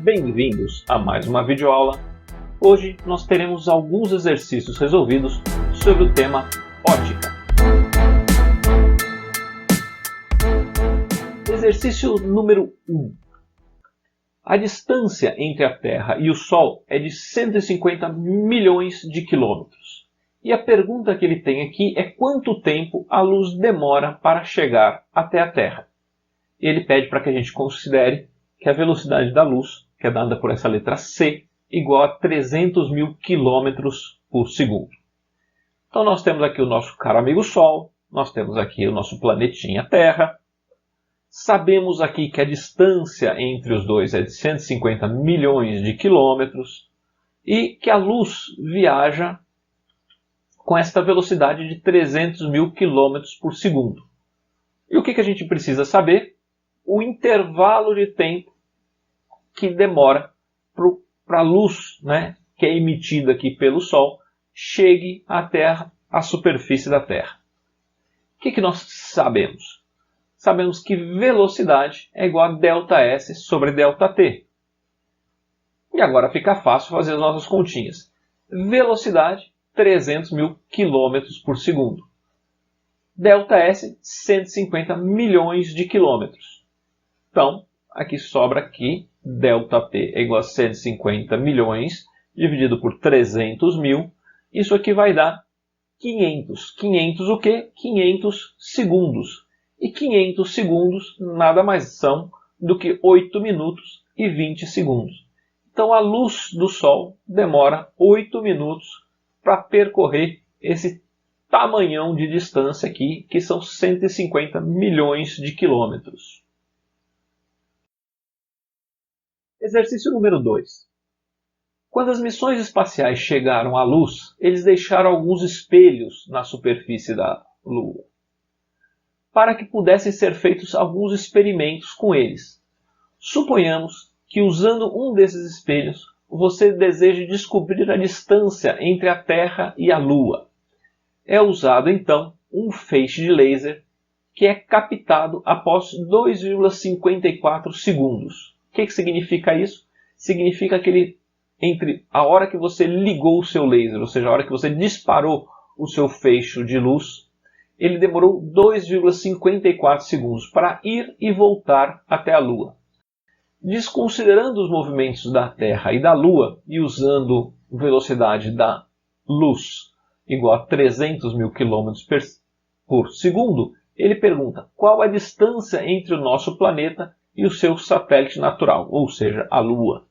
Bem-vindos a mais uma videoaula. Hoje nós teremos alguns exercícios resolvidos sobre o tema ótica. Exercício número 1. A distância entre a Terra e o Sol é de 150 milhões de quilômetros. E a pergunta que ele tem aqui é quanto tempo a luz demora para chegar até a Terra. Ele pede para que a gente considere que a velocidade da luz, que é dada por essa letra C, igual a 300 mil quilômetros por segundo. Então nós temos aqui o nosso caro amigo Sol, nós temos aqui o nosso planetinha Terra. Sabemos aqui que a distância entre os dois é de 150 milhões de quilômetros e que a luz viaja com esta velocidade de 300 mil quilômetros por segundo. E o que a gente precisa saber? O intervalo de tempo que demora para a luz, que é emitida aqui pelo Sol, chegue à Terra, à superfície da Terra. O que nós sabemos? Sabemos que velocidade é igual a ΔS sobre ΔT. E agora fica fácil fazer as nossas continhas. Velocidade, 300 mil quilômetros por segundo. ΔS, 150 milhões de quilômetros. Então, aqui sobra aqui, ΔT é igual a 150 milhões, dividido por 300 mil. Isso aqui vai dar 500. 500 o quê? 500 segundos. E 500 segundos nada mais são do que 8 minutos e 20 segundos. Então a luz do Sol demora 8 minutos para percorrer esse tamanhão de distância aqui, que são 150 milhões de quilômetros. Exercício número 2. Quando as missões espaciais chegaram à luz, eles deixaram alguns espelhos na superfície da Lua, para que pudessem ser feitos alguns experimentos com eles. Suponhamos que, usando um desses espelhos, você deseje descobrir a distância entre a Terra e a Lua. É usado, então, um feixe de laser que é captado após 2,54 segundos. O que significa isso? Significa que entre a hora que você ligou o seu laser, ou seja, a hora que você disparou o seu feixe de luz, ele demorou 2,54 segundos para ir e voltar até a Lua. Desconsiderando os movimentos da Terra e da Lua e usando velocidade da luz igual a 300 mil quilômetros por segundo, ele pergunta qual a distância entre o nosso planeta e o seu satélite natural, ou seja, a Lua.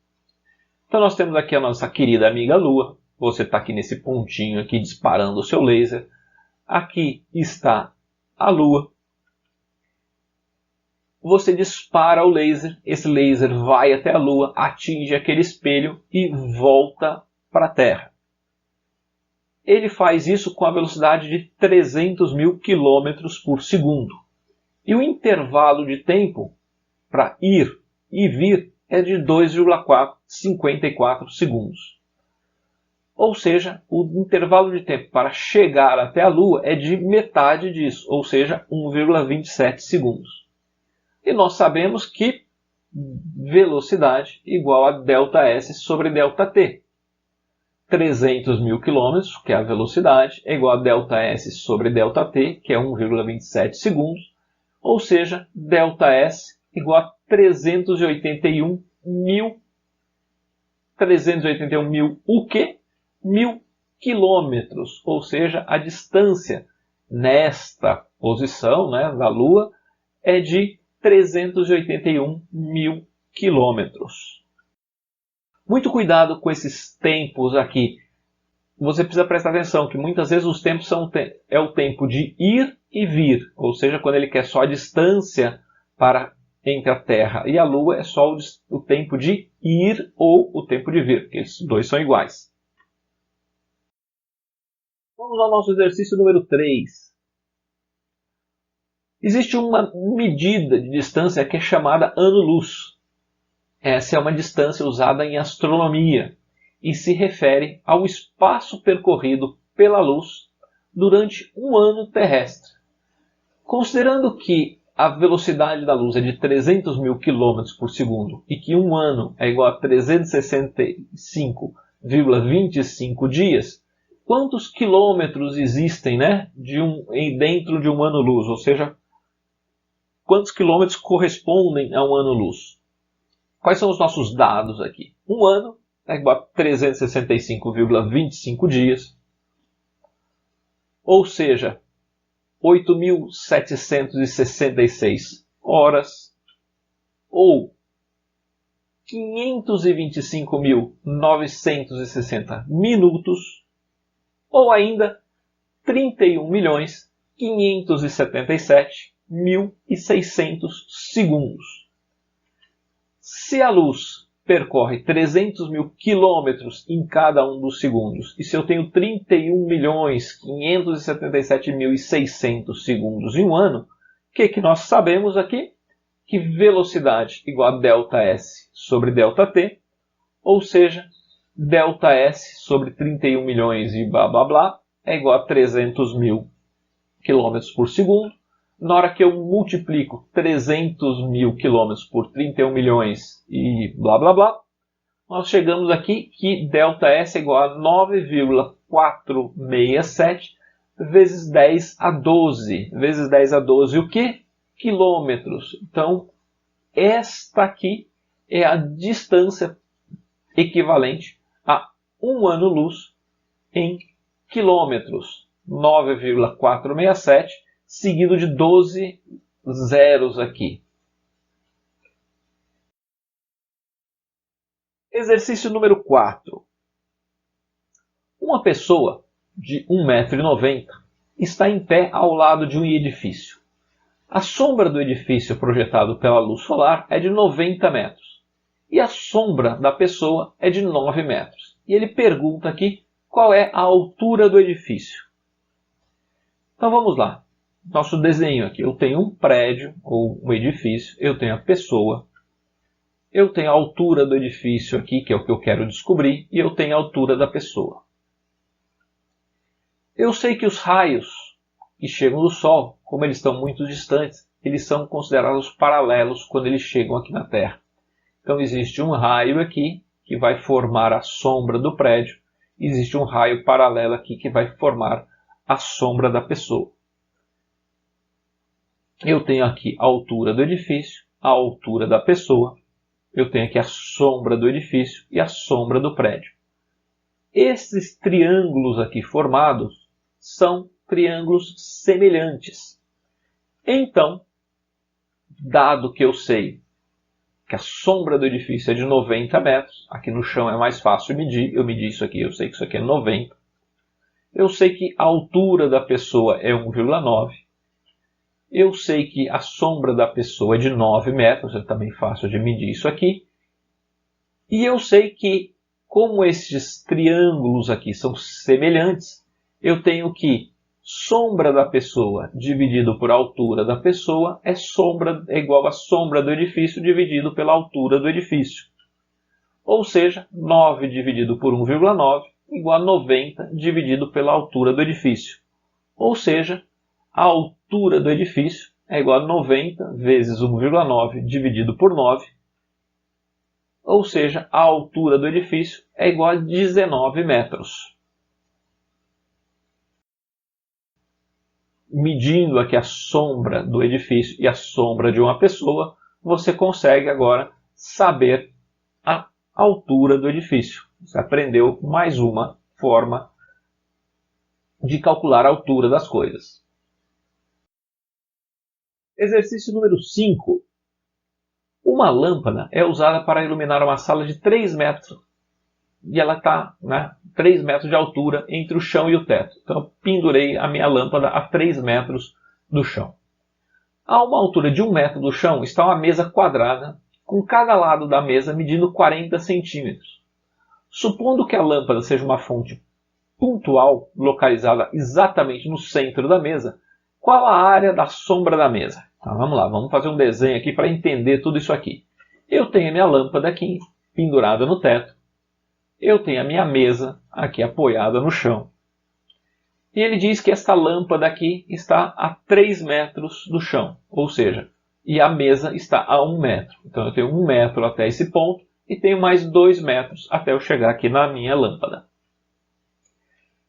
Então nós temos aqui a nossa querida amiga Lua. Você está aqui nesse pontinho aqui disparando o seu laser. Aqui está a Lua. Você dispara o laser, esse laser vai até a Lua, atinge aquele espelho e volta para a Terra. Ele faz isso com a velocidade de 300 mil quilômetros por segundo. E o intervalo de tempo para ir e vir é de 2,54 segundos. Ou seja, o intervalo de tempo para chegar até a Lua é de metade disso, ou seja, 1,27 segundos. E nós sabemos que velocidade igual a ΔS sobre ΔT. 300 mil quilômetros, que é a velocidade, é igual a ΔS sobre ΔT, que é 1,27 segundos. Ou seja, ΔS igual a 381 mil o quê? 1000 quilômetros, ou seja, a distância nesta posição da Lua é de 381 mil quilômetros. Muito cuidado com esses tempos aqui. Você precisa prestar atenção que muitas vezes os tempos é o tempo de ir e vir, ou seja, quando ele quer só a distância entre a Terra e a Lua, é só o tempo de ir ou o tempo de vir, porque esses dois são iguais. Vamos ao nosso exercício número 3. Existe uma medida de distância que é chamada ano-luz. Essa é uma distância usada em astronomia e se refere ao espaço percorrido pela luz durante um ano terrestre. Considerando que a velocidade da luz é de 300 mil km por segundo e que um ano é igual a 365,25 dias, quantos quilômetros existem, né, dentro de um ano-luz? Ou seja, quantos quilômetros correspondem a um ano-luz? Quais são os nossos dados aqui? Um ano é igual a 365,25 dias, ou seja, 8.766 horas, ou 525.960 minutos, ou ainda 31.577.600 segundos. Se a luz percorre 300 mil quilômetros em cada um dos segundos, e se eu tenho 31.577.600 segundos em um ano, o que nós sabemos aqui? Que velocidade igual a ΔS sobre ΔT, ou seja, ΔS sobre 31 milhões e blá blá blá é igual a 300 mil quilômetros por segundo. Na hora que eu multiplico 300 mil quilômetros por 31 milhões e blá blá blá, nós chegamos aqui que ΔS é igual a 9,467 vezes 10 a 12. Vezes 10 a 12 o quê? Quilômetros. Então, esta aqui é a distância equivalente a um ano-luz em quilômetros. 9,467 seguido de 12 zeros aqui. Exercício número 4. Uma pessoa de 1,90 m está em pé ao lado de um edifício. A sombra do edifício projetado pela luz solar é de 90 metros. E a sombra da pessoa é de 9 metros. E ele pergunta aqui qual é a altura do edifício. Então vamos lá. Nosso desenho aqui. Eu tenho um prédio ou um edifício, eu tenho a pessoa, eu tenho a altura do edifício aqui, que é o que eu quero descobrir, e eu tenho a altura da pessoa. Eu sei que os raios que chegam do Sol, como eles estão muito distantes, eles são considerados paralelos quando eles chegam aqui na Terra. Então existe um raio aqui que vai formar a sombra do prédio, existe um raio paralelo aqui que vai formar a sombra da pessoa. Eu tenho aqui a altura do edifício, a altura da pessoa, eu tenho aqui a sombra do edifício e a sombra do prédio. Esses triângulos aqui formados são triângulos semelhantes. Então, dado que eu sei que a sombra do edifício é de 90 metros, aqui no chão é mais fácil medir, eu medi isso aqui, eu sei que isso aqui é 90. Eu sei que a altura da pessoa é 1,9. Eu sei que a sombra da pessoa é de 9 metros, é também fácil de medir isso aqui. E eu sei que, como esses triângulos aqui são semelhantes, eu tenho que sombra da pessoa dividido por altura da pessoa é igual a sombra do edifício dividido pela altura do edifício. Ou seja, 9 dividido por 1,9 igual a 90 dividido pela altura do edifício. Ou seja, a altura do edifício é igual a 90 vezes 1,9 dividido por 9. Ou seja, a altura do edifício é igual a 19 metros. Medindo aqui a sombra do edifício e a sombra de uma pessoa, você consegue agora saber a altura do edifício. Você aprendeu mais uma forma de calcular a altura das coisas. Exercício número 5. Uma lâmpada é usada para iluminar uma sala de 3 metros. E ela está 3 metros de altura entre o chão e o teto. Então eu pendurei a minha lâmpada a 3 metros do chão. A uma altura de 1 metro do chão está uma mesa quadrada, com cada lado da mesa medindo 40 centímetros. Supondo que a lâmpada seja uma fonte pontual, localizada exatamente no centro da mesa, qual a área da sombra da mesa? Então vamos lá, vamos fazer um desenho aqui para entender tudo isso aqui. Eu tenho a minha lâmpada aqui, pendurada no teto. Eu tenho a minha mesa aqui apoiada no chão. E ele diz que esta lâmpada aqui está a 3 metros do chão, ou seja, e a mesa está a 1 metro. Então eu tenho 1 metro até esse ponto e tenho mais 2 metros até eu chegar aqui na minha lâmpada.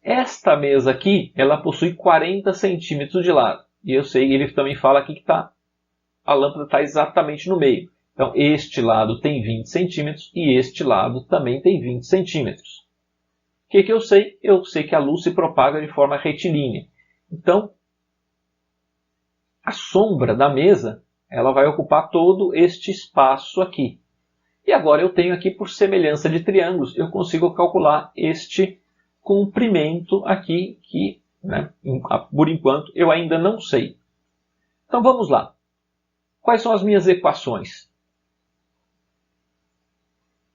Esta mesa aqui, ela possui 40 centímetros de lado. E eu sei, ele também fala aqui que a lâmpada está exatamente no meio. Então este lado tem 20 centímetros e este lado também tem 20 centímetros. O que eu sei? Eu sei que a luz se propaga de forma retilínea. Então, a sombra da mesa, ela vai ocupar todo este espaço aqui. E agora eu tenho aqui, por semelhança de triângulos, eu consigo calcular este comprimento aqui, que, por enquanto, eu ainda não sei. Então vamos lá. Quais são as minhas equações?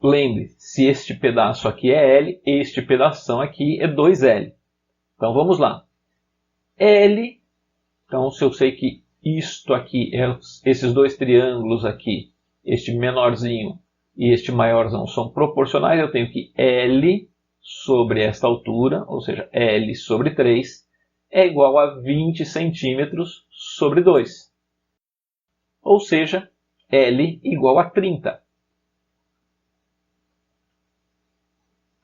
Lembre, se este pedaço aqui é L, este pedaço aqui é 2L. Então vamos lá. L, então se eu sei que isto aqui, esses dois triângulos aqui, este menorzinho e este maiorzão são proporcionais, eu tenho que L sobre esta altura, ou seja, L sobre 3, é igual a 20 centímetros sobre 2. Ou seja, L igual a 30.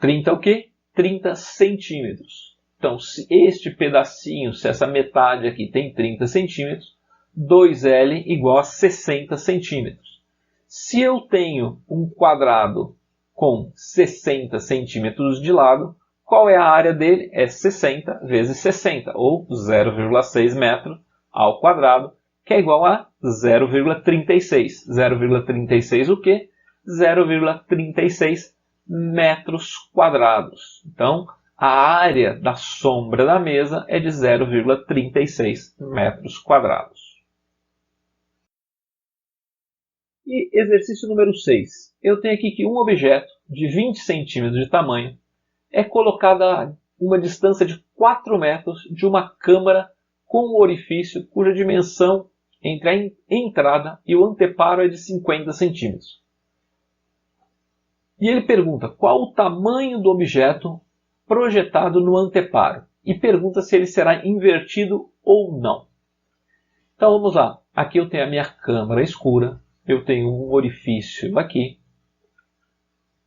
30 é o quê? 30 centímetros. Então, se este pedacinho, se essa metade aqui tem 30 centímetros, 2L igual a 60 centímetros. Se eu tenho um quadrado com 60 centímetros de lado, qual é a área dele? É 60 vezes 60, ou 0,6 metros ao quadrado, que é igual a 0,36. 0,36 o quê? 0,36 metros quadrados. Então, a área da sombra da mesa é de 0,36 metros quadrados. E exercício número 6. Eu tenho aqui que um objeto de 20 centímetros de tamanho é colocado a uma distância de 4 metros de uma câmara com um orifício cuja dimensão entre a entrada e o anteparo é de 50 centímetros. E ele pergunta qual o tamanho do objeto projetado no anteparo e pergunta se ele será invertido ou não. Então vamos lá. Aqui eu tenho a minha câmara escura, eu tenho um orifício aqui.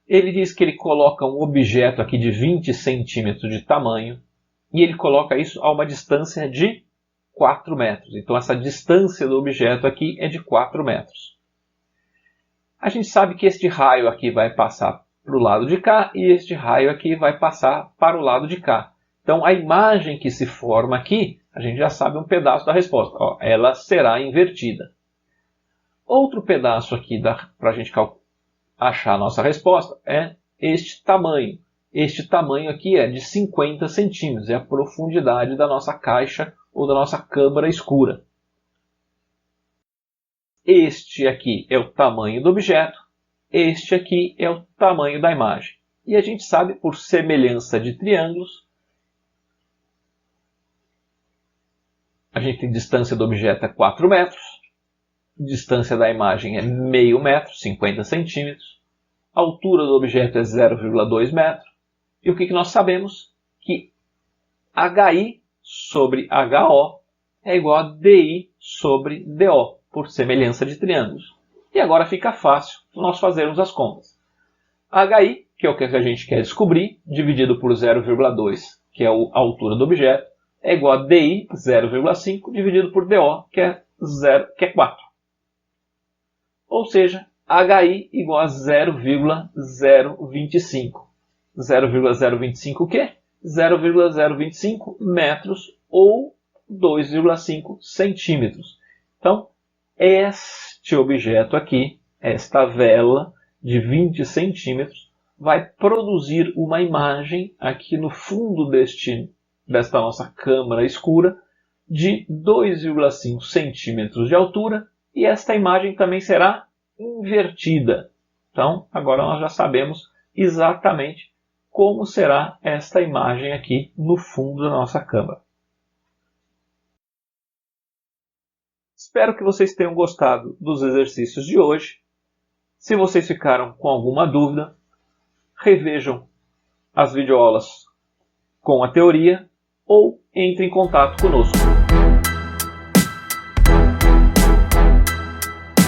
Ele diz que ele coloca um objeto aqui de 20 centímetros de tamanho e ele coloca isso a uma distância de 4 metros. Então essa distância do objeto aqui é de 4 metros. A gente sabe que este raio aqui vai passar para o lado de cá e este raio aqui vai passar para o lado de cá. Então a imagem que se forma aqui, a gente já sabe um pedaço da resposta. Ó, ela será invertida. Outro pedaço aqui para a gente achar a nossa resposta é este tamanho. Este tamanho aqui é de 50 centímetros, é a profundidade da nossa caixa ou da nossa câmara escura. Este aqui é o tamanho do objeto, este aqui é o tamanho da imagem. E a gente sabe, por semelhança de triângulos, a gente tem distância do objeto é 4 metros, distância da imagem é meio metro, 50 centímetros, a altura do objeto é 0,2 metro, e o que nós sabemos? Que HI sobre HO é igual a DI sobre DO, por semelhança de triângulos. E agora fica fácil nós fazermos as contas. HI, que é o que a gente quer descobrir, dividido por 0,2, que é a altura do objeto, é igual a DI, 0,5, dividido por DO, que é 4. Ou seja, HI igual a 0,025. 0,025 o quê? 0,025 metros ou 2,5 centímetros. Então, este objeto aqui, esta vela de 20 centímetros, vai produzir uma imagem aqui no fundo desta nossa câmara escura de 2,5 centímetros de altura e esta imagem também será invertida. Então, agora nós já sabemos exatamente como será esta imagem aqui no fundo da nossa câmara. Espero que vocês tenham gostado dos exercícios de hoje. Se vocês ficaram com alguma dúvida, revejam as videoaulas com a teoria ou entre em contato conosco.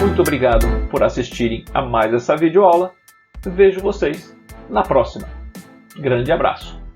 Muito obrigado por assistirem a mais essa videoaula. Vejo vocês na próxima. Grande abraço!